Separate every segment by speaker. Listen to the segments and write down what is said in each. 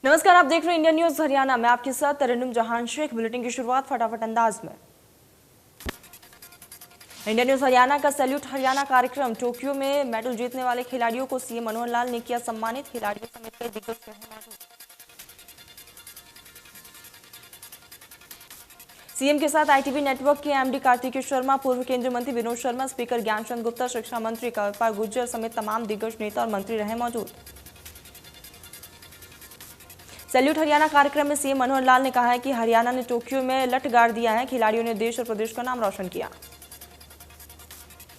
Speaker 1: नमस्कार, आप देख रहे हैं इंडिया न्यूज हरियाणा। मैं आपके साथ तरन्नुम जहान शेख। बुलेटिन की शुरुआत फटाफट अंदाज में। इंडिया न्यूज हरियाणा का सैल्यूट हरियाणा कार्यक्रम। टोक्यो में मेडल जीतने वाले खिलाड़ियों को सीएम मनोहर लाल ने किया सम्मानित। खिलाड़ियों समेत कई दिग्गज रहे मौजूद। सीएम के साथ आईटीबी नेटवर्क के एमडी कार्तिकेय शर्मा, पूर्व केंद्रीय मंत्री विनोद शर्मा, स्पीकर ज्ञानचंद गुप्ता, शिक्षा मंत्री कृपाल गुर्जर समेत तमाम दिग्गज नेता और मंत्री रहे मौजूद। सैल्यूट हरियाणा कार्यक्रम में सीएम मनोहर लाल ने कहा है कि हरियाणा ने टोक्यो में लठ गाड़ दिया है। खिलाड़ियों ने देश और प्रदेश का नाम रोशन किया।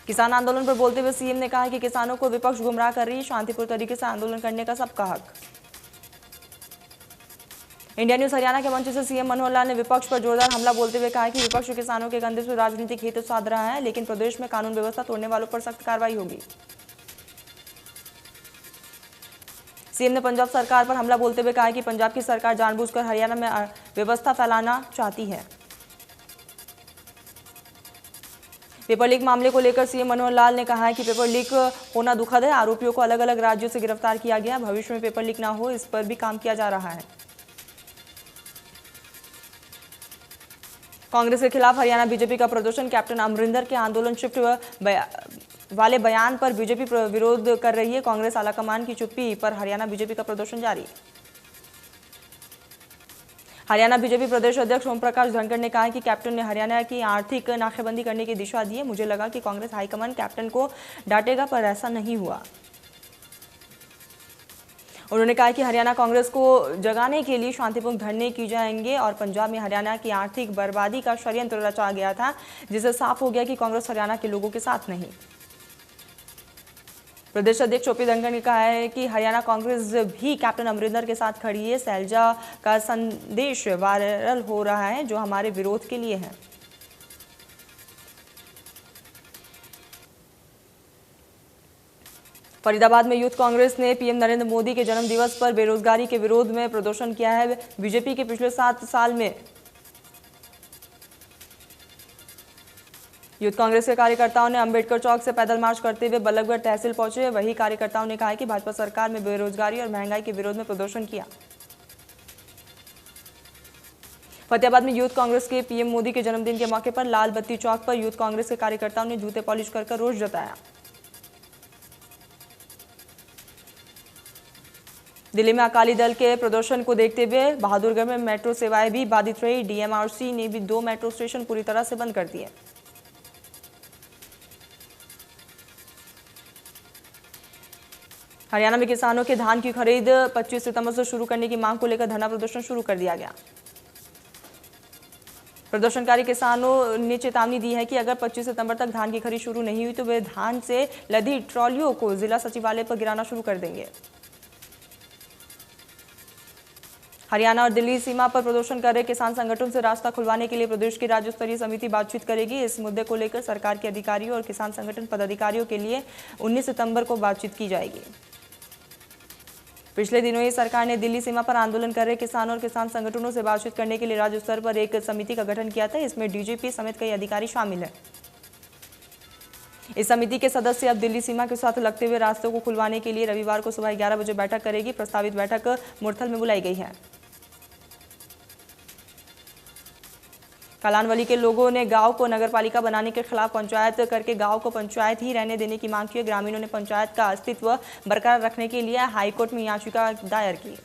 Speaker 1: किसान आंदोलन पर बोलते हुए सीएम ने कहा कि किसानों को विपक्ष गुमराह कर रही है। शांतिपूर्ण तरीके से आंदोलन करने का सबका हक। इंडिया न्यूज हरियाणा के मंच से सीएम मनोहर लाल ने विपक्ष पर जोरदार हमला बोलते हुए कहा कि विपक्ष किसानों के कंधे से राजनीतिक हित साध रहा है, लेकिन प्रदेश में कानून व्यवस्था तोड़ने वालों पर सख्त कार्रवाई होगी। सीएम ने पंजाब सरकार पर हमला बोलते हुए कहा कि पंजाब की सरकार जानबूझकर हरियाणा में व्यवस्था फैलाना चाहती है। पेपर लीक मामले को लेकर सीएम मनोहर लाल ने कहा है कि पेपर लीक होना दुखद है। आरोपियों को अलग अलग राज्यों से गिरफ्तार किया गया। भविष्य में पेपर लीक ना हो, इस पर भी काम किया जा रहा है। कांग्रेस के खिलाफ हरियाणा बीजेपी का प्रदर्शन। कैप्टन अमरिंदर के आंदोलन शिफ्ट वाले बयान पर बीजेपी विरोध कर रही है। कांग्रेस आलाकमान की चुप्पी पर हरियाणा बीजेपी का प्रदर्शन जारी। हरियाणा बीजेपी प्रदेश अध्यक्ष ओम प्रकाश धनखड़ ने कहा है कि कैप्टन ने हरियाणा की आर्थिक नाकेबंदी करने की दिशा दी है। मुझे लगा कि कांग्रेस हाईकमान कैप्टन को डांटेगा, पर ऐसा नहीं हुआ। उन्होंने कहा कि हरियाणा कांग्रेस को जगाने के लिए शांतिपूर्ण धरने की जाएंगे और पंजाब में हरियाणा की आर्थिक बर्बादी का षड्यंत्र रचा गया था, जिससे साफ हो गया कि कांग्रेस हरियाणा के लोगों के साथ नहीं। प्रदेश अध्यक्ष ओपी धनखड़ ने कहा है कि हरियाणा कांग्रेस भी कैप्टन अमरिंदर के साथ खड़ी है। सैलजा का संदेश वायरल हो रहा है, जो हमारे विरोध के लिए है। फरीदाबाद में यूथ कांग्रेस ने पीएम नरेंद्र मोदी के जन्म दिवस पर बेरोजगारी के विरोध में प्रदर्शन किया है। बीजेपी के पिछले 7 साल में यूथ कांग्रेस के कार्यकर्ताओं ने अंबेडकर चौक से पैदल मार्च करते हुए बल्लभगढ़ तहसील पहुंचे। वही कार्यकर्ताओं ने कहा कि भाजपा सरकार में बेरोजगारी और महंगाई के विरोध में प्रदर्शन किया। फतेहाबाद में यूथ कांग्रेस के पीएम मोदी के जन्मदिन के मौके पर लाल बत्ती चौक पर यूथ कांग्रेस के कार्यकर्ताओं ने जूते पॉलिश कर रोष जताया। दिल्ली में अकाली दल के प्रदर्शन को देखते हुए बहादुरगढ़ में मेट्रो सेवाएं भी बाधित रही। डीएमआरसी ने भी 2 मेट्रो स्टेशन पूरी तरह से बंद कर दिए। हरियाणा में किसानों के धान की खरीद 25 सितंबर से शुरू करने की मांग को लेकर धरना प्रदर्शन शुरू कर दिया गया। प्रदर्शनकारी किसानों ने चेतावनी दी है कि अगर 25 सितंबर तक धान की खरीद शुरू नहीं हुई तो वे धान से लदी ट्रॉलियों को जिला सचिवालय पर गिराना शुरू कर देंगे। हरियाणा और दिल्ली सीमा पर प्रदर्शन कर रहे किसान संगठन से रास्ता खुलवाने के लिए प्रदेश की राज्य स्तरीय समिति बातचीत करेगी। इस मुद्दे को लेकर सरकार के अधिकारियों और किसान संगठन पदाधिकारियों के लिए 19 सितंबर को बातचीत की जाएगी। पिछले दिनों ही सरकार ने दिल्ली सीमा पर आंदोलन कर रहे किसानों और किसान संगठनों से बातचीत करने के लिए राज्य स्तर पर एक समिति का गठन किया था। इसमें डीजीपी समेत कई अधिकारी शामिल हैं। इस समिति के सदस्य अब दिल्ली सीमा के साथ लगते हुए रास्तों को खुलवाने के लिए रविवार को सुबह 11 बजे बैठक करेगी। प्रस्तावित बैठक मुरथल में बुलाई गई है। कलानवली के लोगों ने गांव को नगरपालिका बनाने के खिलाफ पंचायत करके गांव को पंचायत ही रहने देने की मांग की। ग्रामीणों ने पंचायत का अस्तित्व बरकरार रखने के लिए हाईकोर्ट में याचिका दायर की।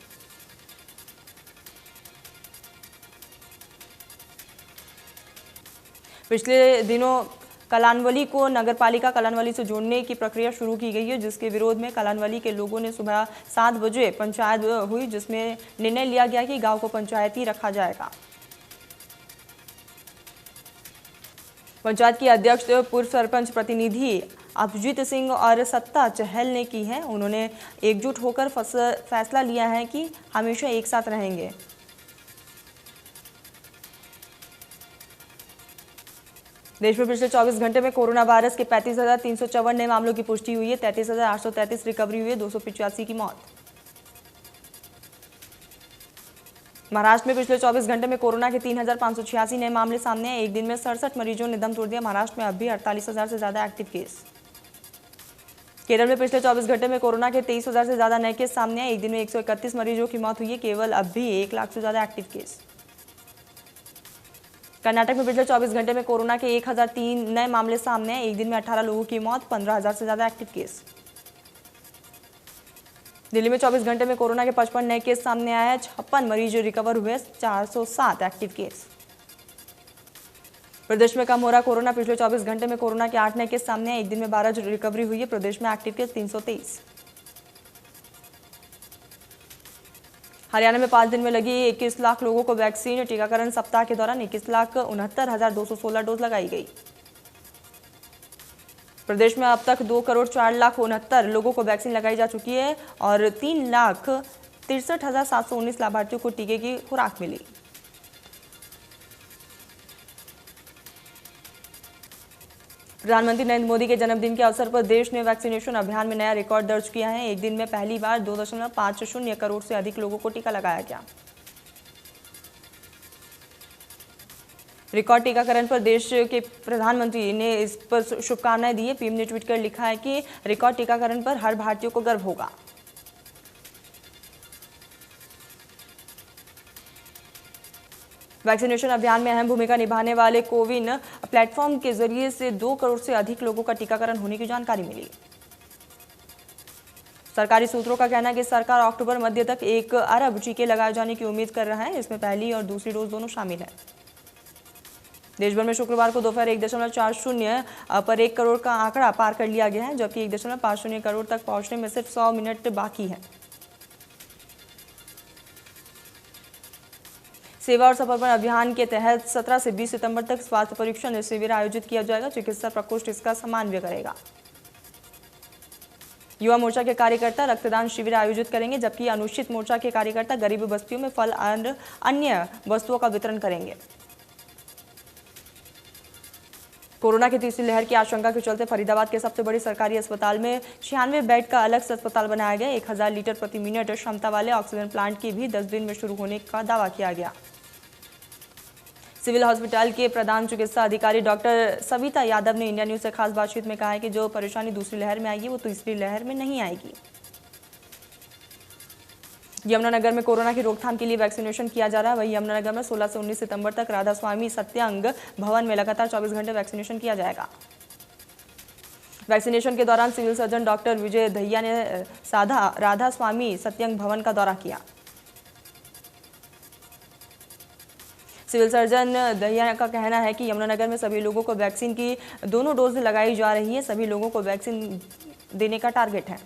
Speaker 1: पिछले दिनों कलानवली को नगरपालिका कलानवली से जोड़ने की प्रक्रिया शुरू की गई है, जिसके विरोध में कलानवली के लोगों ने सुबह 7 बजे पंचायत हुई, जिसमें निर्णय लिया गया कि गांव को पंचायत ही रखा जाएगा। पंचायत की अध्यक्ष पूर्व सरपंच प्रतिनिधि अभिजीत सिंह और सत्ता चहल ने की है। उन्होंने एकजुट होकर फैसला लिया है कि हमेशा एक साथ रहेंगे। देश में पिछले 24 घंटे में कोरोना वायरस के 35,354 नए मामलों की पुष्टि हुई है। 33,833 रिकवरी हुई है। 285 की मौत। महाराष्ट्र में पिछले 24 घंटे में कोरोना के 3,586 नए मामले सामने आए। एक दिन में 67 मरीजों ने दम तोड़ दिया। महाराष्ट्र में अब भी 48,000 से ज्यादा एक्टिव केस। केरल में पिछले 24 घंटे में कोरोना के 23,000 से ज्यादा नए केस सामने आए। एक दिन में 131 मरीजों की मौत हुई है। केवल अब भी 1 लाख से ज्यादा एक्टिव केस। कर्नाटक में पिछले 24 घंटे में कोरोना के 1003 नए मामले सामने आए। एक दिन में 18 लोगों की मौत, 15,000 से ज्यादा एक्टिव केस। दिल्ली में 24 घंटे में कोरोना के 55 नए केस सामने आए हैं। 56 मरीज रिकवर हुए, 407 एक्टिव केस। प्रदेश में कम हो रहा कोरोना। पिछले 24 घंटे में कोरोना के 8 नए केस सामने आए। एक दिन में 12 रिकवरी हुई है। प्रदेश में एक्टिव केस 323। हरियाणा में 5 दिन में लगी 21 लाख लोगों को वैक्सीन। टीकाकरण सप्ताह के दौरान 21,69,216 डोज लगाई गई। प्रदेश में अब तक 2,04,69,000 लोगों को वैक्सीन लगाई जा चुकी है और 3,63,719 लाभार्थियों को टीके की खुराक मिली। प्रधानमंत्री नरेंद्र मोदी के जन्मदिन के अवसर पर देश ने वैक्सीनेशन अभियान में नया रिकॉर्ड दर्ज किया है। एक दिन में पहली बार 2.50 करोड़ से अधिक लोगों को टीका लगाया गया। रिकॉर्ड टीकाकरण पर देश के प्रधानमंत्री ने इस पर शुभकामनाएं दी है। पीएम ने ट्वीट कर लिखा है कि रिकॉर्ड टीकाकरण पर हर भारतीय को गर्व होगा। वैक्सीनेशन अभियान में अहम भूमिका निभाने वाले कोविन प्लेटफॉर्म के जरिए से 2 करोड़ से अधिक लोगों का टीकाकरण होने की जानकारी मिली। सरकारी सूत्रों का कहना है कि सरकार अक्टूबर मध्य तक 1 अरब टीके लगाए जाने की उम्मीद कर रहा है। इसमें पहली और दूसरी डोज दोनों शामिल है। देश भर में शुक्रवार को दोपहर 1.40 पर 1 करोड़ का आंकड़ा पार कर लिया गया है, जबकि 1.50 करोड़ तक पहुंचने में सिर्फ 100 मिनट बाकी है। सेवा और समर्पण अभियान के तहत 17 से 20 सितंबर तक स्वास्थ्य परीक्षण शिविर आयोजित किया जाएगा। चिकित्सा प्रकोष्ठ इसका समन्वय करेगा। युवा मोर्चा के कार्यकर्ता रक्तदान शिविर आयोजित करेंगे, जबकि अनुसूचित मोर्चा के कार्यकर्ता गरीब बस्तियों में फल और अन्य वस्तुओं का वितरण करेंगे। कोरोना की तीसरी लहर की आशंका के चलते फरीदाबाद के सबसे बड़े सरकारी अस्पताल में 96 बेड का अलग से अस्पताल बनाया गया। 1000 लीटर प्रति मिनट क्षमता वाले ऑक्सीजन प्लांट की भी 10 दिन में शुरू होने का दावा किया गया। सिविल हॉस्पिटल के प्रधान चिकित्सा अधिकारी डॉक्टर सविता यादव ने इंडिया न्यूज से खास बातचीत में कहा है कि जो परेशानी दूसरी लहर में आएगी वो तीसरी लहर में नहीं आएगी। यमुनानगर में कोरोना की रोकथाम के लिए वैक्सीनेशन किया जा रहा है। वहीं यमुनानगर में 16 से 19 सितंबर तक राधा स्वामी सत्यंग भवन में लगातार 24 घंटे वैक्सीनेशन किया जाएगा। वैक्सीनेशन के दौरान civil surgeon doctor Vijay Dahiya ने राधा स्वामी सत्यंग भवन का दौरा किया। सिविल सर्जन दहिया का कहना है कि यमुनानगर में सभी लोगों को वैक्सीन की दोनों डोज लगाई जा रही है। सभी लोगों को वैक्सीन देने का टारगेट है।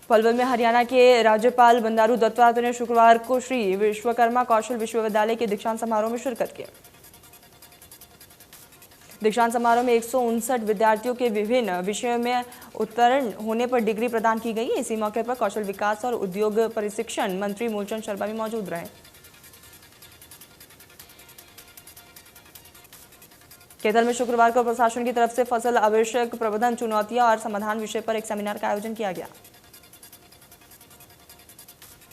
Speaker 1: पलवल में हरियाणा के राज्यपाल बंडारू दत्तात्रेय ने शुक्रवार को श्री विश्वकर्मा कौशल विश्वविद्यालय के दीक्षांत समारोह में शिरकत की। दीक्षांत समारोह में 159 विद्यार्थियों के विभिन्न विषयों में उत्तीर्ण होने पर डिग्री प्रदान की गई। इसी मौके पर कौशल विकास और उद्योग प्रशिक्षण मंत्री मूलचंद शर्मा भी मौजूद रहे। केरल में शुक्रवार को प्रशासन की तरफ से फसल आवश्यक प्रबंधन चुनौतियां और समाधान विषय पर एक सेमिनार का आयोजन किया गया।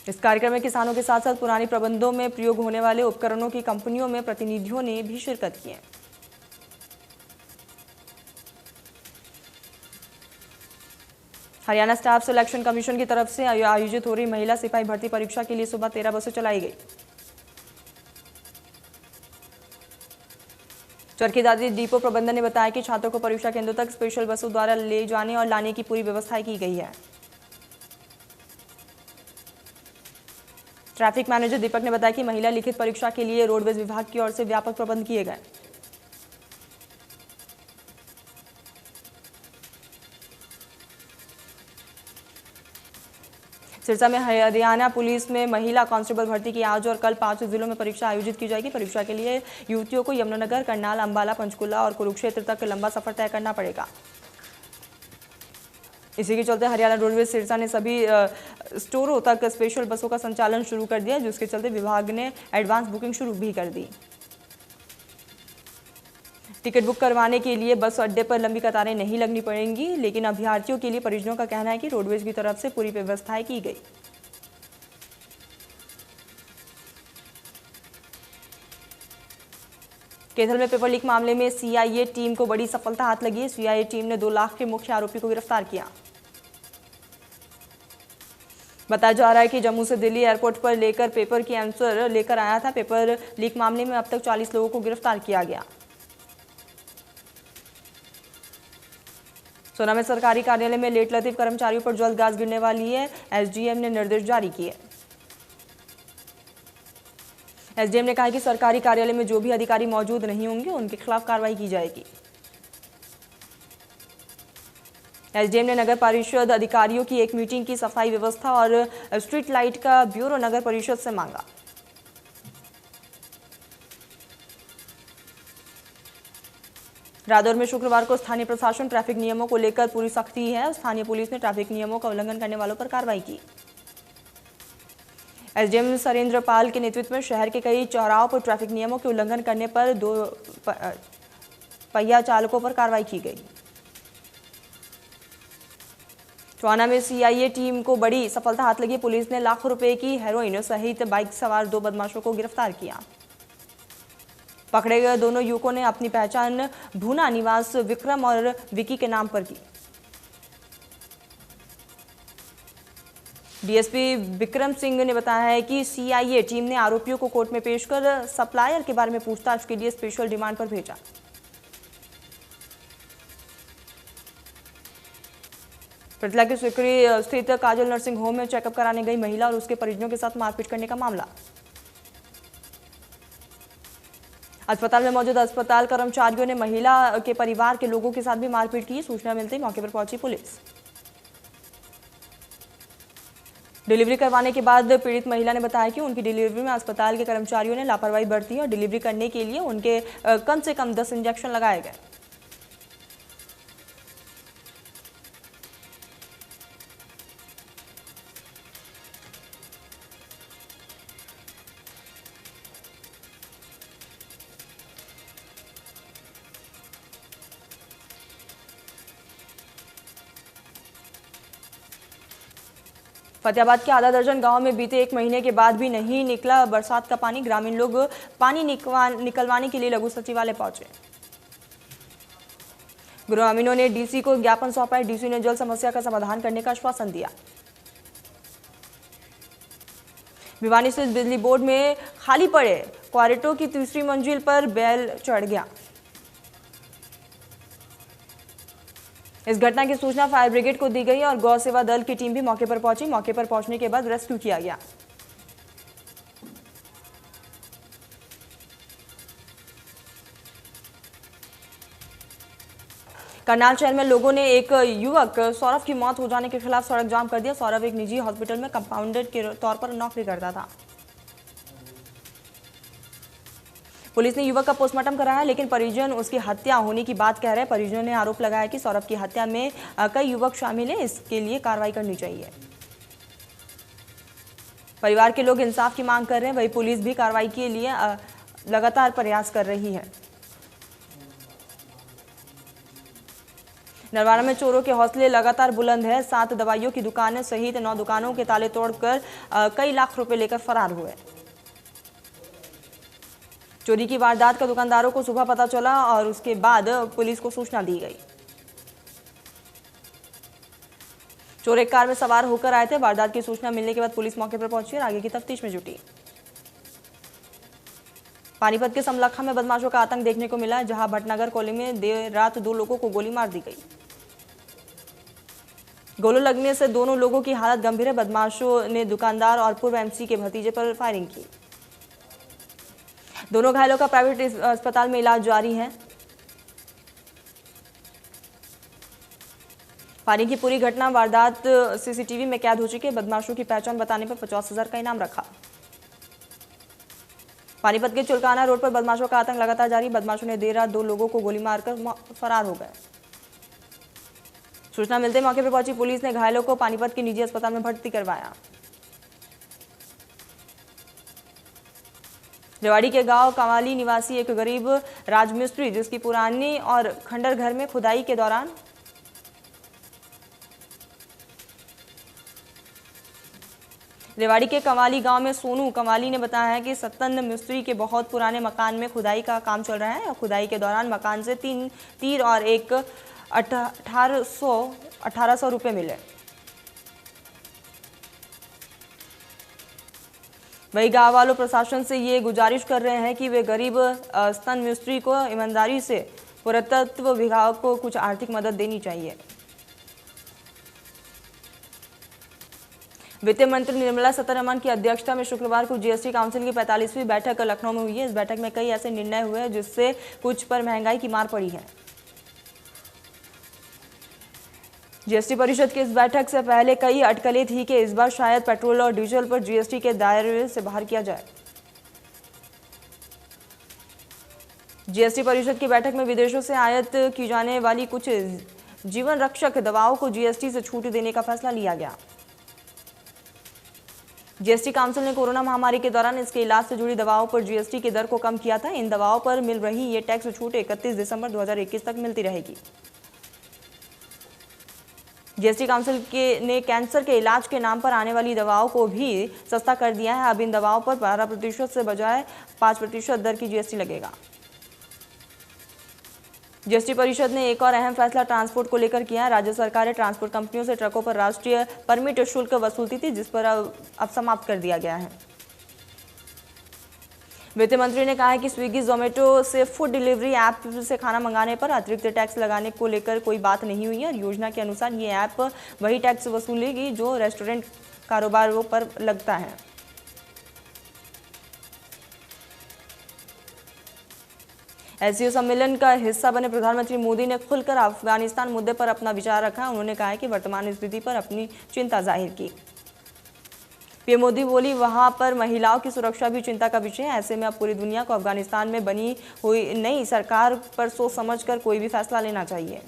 Speaker 1: इस कार्यक्रम में किसानों के साथ साथ पुरानी प्रबंधों में प्रयोग होने वाले उपकरणों की कंपनियों में प्रतिनिधियों ने भी शिरकत की। हरियाणा स्टाफ सिलेक्शन कमीशन की तरफ से आयोजित हो रही महिला सिपाही भर्ती परीक्षा के लिए सुबह 13 बसें चलाई गई। चरखीदादी डिपो प्रबंधन ने बताया कि छात्रों को परीक्षा केंद्रों तक स्पेशल बसों द्वारा ले जाने और लाने की पूरी व्यवस्था की गई है। ट्रैफिक मैनेजर दीपक ने बताया कि महिला लिखित परीक्षा के लिए रोडवेज विभाग की ओर से व्यापक प्रबंध किए गए। सिरसा में हरियाणा पुलिस में महिला कांस्टेबल भर्ती की आज और कल 5 जिलों में परीक्षा आयोजित की जाएगी। परीक्षा के लिए युवतियों को यमुनानगर, करनाल, अंबाला, पंचकुला और कुरुक्षेत्र तक लंबा सफर तय करना पड़ेगा। इसी के चलते हरियाणा रोडवेज सिरसा ने सभी स्टोरों तक स्पेशल बसों का संचालन शुरू कर दिया, जिसके चलते विभाग ने एडवांस बुकिंग शुरू भी कर दी। टिकट बुक करवाने के लिए बस अड्डे पर लंबी कतारें नहीं लगनी पड़ेंगी, लेकिन अभ्यर्थियों के लिए परिजनों का कहना है कि रोडवेज की तरफ से पूरी व्यवस्थाएं की गई। कैथल में पेपर लीक मामले में सीआईए टीम को बड़ी सफलता हाथ लगी है। सीआईए टीम ने 2 लाख के मुख्य आरोपी को गिरफ्तार किया। बताया जा रहा है कि जम्मू से दिल्ली एयरपोर्ट पर लेकर पेपर की आंसर लेकर आया था। पेपर लीक मामले में अब तक 40 लोगों को गिरफ्तार किया गया। सोना में सरकारी कार्यालय में लेट लतीफ कर्मचारियों पर जल्द गाज गिरने वाली है। एसडीएम ने निर्देश जारी किए। एसडीएम ने कहा कि सरकारी कार्यालय में जो भी अधिकारी मौजूद नहीं होंगे उनके खिलाफ कार्रवाई की जाएगी। एसडीएम ने नगर परिषद अधिकारियों की एक मीटिंग की सफाई व्यवस्था और स्ट्रीट लाइट का ब्यूरो नगर परिषद से मांगा। रादौर में शुक्रवार को स्थानीय प्रशासन ट्रैफिक नियमों को लेकर पूरी सख्ती है। स्थानीय पुलिस ने ट्रैफिक नियमों का उल्लंघन करने वालों पर कार्रवाई की। एसडीएम सरेंद्र पाल के नेतृत्व में शहर के कई चौराहों पर ट्रैफिक नियमों के उल्लंघन करने पर 2 पहिया चालकों पर कार्रवाई की गई। टोहाना में सीआईए टीम को बड़ी सफलता हाथ लगी। पुलिस ने लाखों रुपए की हेरोइन सहित बाइक सवार 2 बदमाशों को गिरफ्तार किया। पकड़े गए दोनों युवकों ने अपनी पहचान भूना निवास विक्रम और विकी के नाम पर की। डीएसपी विक्रम सिंह ने बताया है कि सीआईए टीम ने आरोपियों को कोर्ट में पेश कर सप्लायर के बारे में पूछताछ के लिए स्पेशल डिमांड पर भेजा। पटना के सिकरी स्थित काजल नर्सिंग होम में चेकअप कराने गई महिला और उसके परिजनों के साथ मारपीट करने का मामला। अस्पताल में मौजूद अस्पताल कर्मचारियों ने महिला के परिवार के लोगों के साथ भी मारपीट की। सूचना मिलते ही मौके पर पहुंची पुलिस। डिलीवरी करवाने के बाद पीड़ित महिला ने बताया कि उनकी डिलीवरी में अस्पताल के कर्मचारियों ने लापरवाही बरती और डिलीवरी करने के लिए उनके कम से कम 10 इंजेक्शन लगाए गए। फतेहाबाद के आधा दर्जन गांव में बीते 1 महीने के बाद भी नहीं निकला बरसात का पानी। ग्रामीण लोग पानी निकलवाने के लिए लघु सचिवालय पहुंचे। ग्रामीणों ने डीसी को ज्ञापन सौंपा। डीसी ने जल समस्या का समाधान करने का आश्वासन दिया। भिवानी स्थित बिजली बोर्ड में खाली पड़े क्वारेटो की 3री मंजिल पर बैल चढ़ गया। इस घटना की सूचना फायर ब्रिगेड को दी गई और गौ सेवा दल की टीम भी मौके पर पहुंची। मौके पर पहुंचने के बाद रेस्क्यू किया गया। करनाल शहर में लोगों ने एक युवक सौरभ की मौत हो जाने के खिलाफ सड़क जाम कर दिया। सौरभ एक निजी हॉस्पिटल में कंपाउंडर के तौर पर नौकरी करता था। पुलिस ने युवक का पोस्टमार्टम कराया, लेकिन परिजन उसकी हत्या होने की बात कह रहे हैं। परिजनों ने आरोप लगाया कि सौरभ की हत्या में कई युवक शामिल हैं। इसके लिए कार्रवाई करनी चाहिए। परिवार के लोग इंसाफ की मांग कर रहे हैं। वही पुलिस भी कार्रवाई के लिए लगातार प्रयास कर रही है। नरवाना में चोरों के हौसले लगातार बुलंद है। 7 दवाइयों की दुकानें सहित 9 दुकानों के ताले तोड़कर कई लाख रुपए लेकर फरार हुए। चोरी की वारदात का दुकानदारों को सुबह पता चला और उसके बाद पुलिस को सूचना दी गई। चोर एक कार में सवार होकर आए थे। वारदात की सूचना मिलने के बाद पुलिस मौके पर पहुंची और आगे की तफ्तीश में जुटी। पानीपत के समलखा में बदमाशों का आतंक देखने को मिला, जहां भटनगर कॉलोनी में देर रात 2 लोगों को गोली मार दी गई। गोली लगने से दोनों लोगों की हालत गंभीर है। बदमाशों ने दुकानदार और पूर्व एमसी के भतीजे पर फायरिंग की। दोनों घायलों का प्राइवेट अस्पताल में इलाज जारी है। फायरिंग की पूरी घटना वारदात सीसीटीवी में कैद हो चुकी है। बदमाशों की पहचान बताने पर 50,000 का इनाम रखा। पानीपत के चुलकाना रोड पर बदमाशों का आतंक लगातार जारी। बदमाशों ने देर रात 2 लोगों को गोली मारकर फरार हो गए। सूचना मिलते मौके पर पहुंची पुलिस ने घायलों को पानीपत के निजी अस्पताल में भर्ती करवाया। रेवाड़ी के गांव कवाली निवासी एक गरीब राजमिस्त्री, जिसकी पुरानी और खंडर घर में खुदाई के दौरान रेवाड़ी के कवाली गांव में सोनू कवाली ने बताया है कि सत्तन मिस्त्री के बहुत पुराने मकान में खुदाई का काम चल रहा है और खुदाई के दौरान मकान से 3 तीर और एक 1800 रुपये मिले। वही गांव वालों प्रशासन से ये गुजारिश कर रहे हैं कि वे गरीब स्तन मिस्त्री को ईमानदारी से पुरातत्व विभाग को कुछ आर्थिक मदद देनी चाहिए। वित्त मंत्री निर्मला सीतारमण की अध्यक्षता में शुक्रवार को जीएसटी काउंसिल की 45वीं बैठक लखनऊ में हुई है। इस बैठक में कई ऐसे निर्णय हुए हैं जिससे कुछ पर महंगाई की मार पड़ी है। जीएसटी परिषद की इस बैठक से पहले कई अटकलें थी कि इस बार शायद पेट्रोल और डीजल पर जीएसटी के दायरे से बाहर किया जाए। जीएसटी परिषद की बैठक में विदेशों से आयात की जाने वाली कुछ जीवन रक्षक दवाओं को जीएसटी से छूट देने का फैसला लिया गया। जीएसटी काउंसिल ने कोरोना महामारी के दौरान इसके इलाज से जुड़ी दवाओं पर जीएसटी की दर को कम किया था। इन दवाओं पर मिल रही ये टैक्स छूट 31 दिसंबर 2021 तक मिलती रहेगी। जीएसटी काउंसिल ने कैंसर के इलाज के नाम पर आने वाली दवाओं को भी सस्ता कर दिया है। अब इन दवाओं पर 12% से बजाय 5% दर की जीएसटी लगेगा। जीएसटी परिषद ने एक और अहम फैसला ट्रांसपोर्ट को लेकर किया है। राज्य सरकार ने ट्रांसपोर्ट कंपनियों से ट्रकों पर राष्ट्रीय परमिट शुल्क वसूलती थी, जिस पर अब समाप्त कर दिया गया है। वित्त मंत्री ने कहा है कि स्विगी जोमेटो से फूड डिलीवरी ऐप से खाना मंगाने पर अतिरिक्त टैक्स लगाने को लेकर कोई बात नहीं हुई है और योजना के अनुसार ये ऐप वही टैक्स वसूलेगी जो रेस्टोरेंट कारोबारों पर लगता है। एससीओ सम्मेलन का हिस्सा बने प्रधानमंत्री मोदी ने खुलकर अफगानिस्तान मुद्दे पर अपना विचार रखा। उन्होंने कहा है कि वर्तमान स्थिति पर अपनी चिंता जाहिर की। पीएम मोदी बोली, वहां पर महिलाओं की सुरक्षा भी चिंता का विषय है। ऐसे में अब पूरी दुनिया को अफगानिस्तान में बनी हुई नई सरकार पर सोच समझकर कोई भी फैसला लेना चाहिए।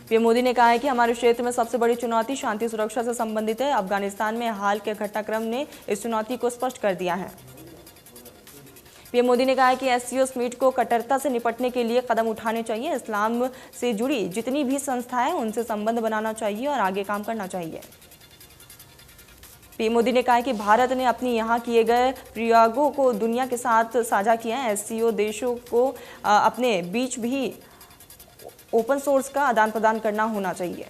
Speaker 1: पीएम मोदी ने कहा है कि हमारे क्षेत्र में सबसे बड़ी चुनौती शांति सुरक्षा से संबंधित है। अफगानिस्तान में हाल के घटनाक्रम ने इस चुनौती को स्पष्ट कर दिया है। पीएम मोदी ने कहा है कि एससीओ समिट को कट्टरता से निपटने के लिए कदम उठाने चाहिए। इस्लाम से जुड़ी जितनी भी संस्थाएं उनसे संबंध बनाना चाहिए और आगे काम करना चाहिए। पीएम मोदी ने कहा है कि भारत ने अपनी यहाँ किए गए प्रयोगों को दुनिया के साथ साझा किया है। एससीओ देशों को अपने बीच भी ओपन सोर्स का आदान प्रदान करना होना चाहिए।